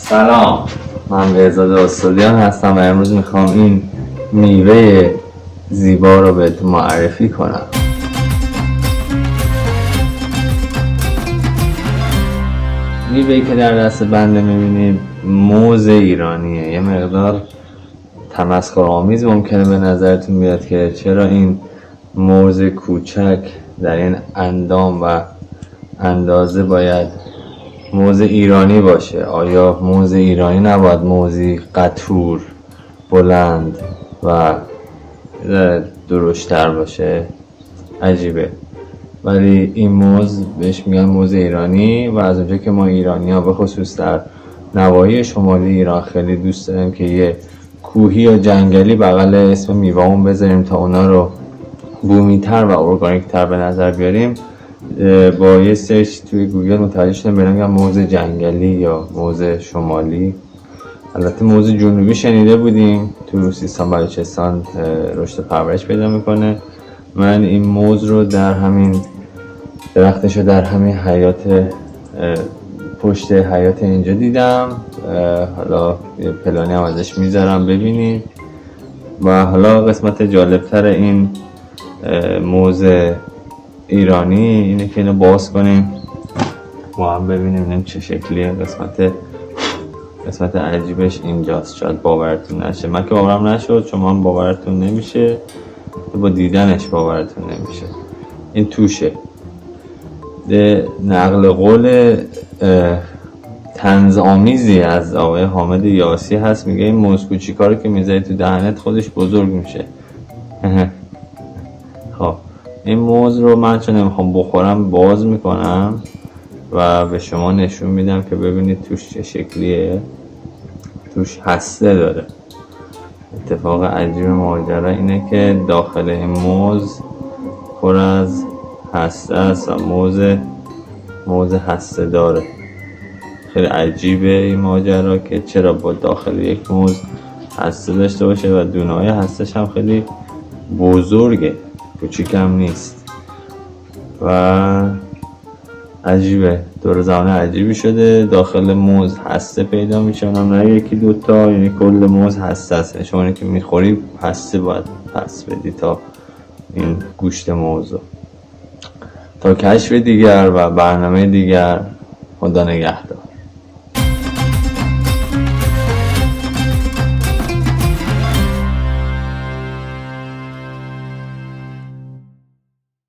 سلام، من بهزاد استادیان هستم و امروز میخوام این میوه زیبا رو بهتون معرفی کنم. میوه‌ای که در دست بنده میبینید موز ایرانیه. یه مقدار تمسخرآمیز ممکنه به نظرتون بیاد که چرا این موز کوچک در این اندام و اندازه باید موز ایرانی باشه. آیا موز ایرانی نباید موزی قطور، بلند و درشتر باشه؟ عجیبه. ولی این موز بهش میگن موز ایرانی و از اونجا که ما ایرانی ها به خصوص در نواحی شمالی ایران خیلی دوست داریم که یه کوهی یا جنگلی بغل اسم میوه‌مون بذاریم تا اونا رو بومی‌تر و ارگانیک‌تر به نظر بیاریم، با یه سرچ توی گوگل متوجه شدم برام موز جنگلی یا موز شمالی. البته موز جنوبی شنیده بودیم تو سیستان بلوچستان رشد و پرورش پیدا میکنه. من این موز رو در همین درختش رو در همین حیات پشت حیات اینجا دیدم. حالا یه پلانی هم ازش میذارم ببینید. و حالا قسمت جالبتر این موز ایرانی اینه که اینو باز کنیم ما هم ببینیم چه شکلیه. قسمت عجیبش اینجاست. شاید باورتون نشه. من که باورم نشد، شما هم باورتون نمیشه، با دیدنش باورتون نمیشه. این توشه نقل قول طنزآمیزی از آقای حامد یاسی هست. میگه این موز کوچیکا رو که میذاری تو دهنت خودش بزرگ میشه. خب این موز رو من چون نمیخوام بخورم باز میکنم و به شما نشون میدم که ببینید توش چه شکلیه. توش هسته داره. اتفاق عجیب ماجرا اینه که داخل این موز پر از هسته است و موز هسته داره. خیلی عجیبه این ماجرا که چرا با داخل یک موز هسته داشته باشه و دونه‌های هستش هم خیلی بزرگه، کوچیکم نیست و عجیبه. دور زمان عجیبی شده. داخل موز هسته پیدا میشه، اونم نه یکی دوتا، یعنی کل موز هسته است. شما که میخوری هسته باید پس بدی تا این گوشت موزو. تا کشف دیگر و برنامه دیگر، خدا نگهدار.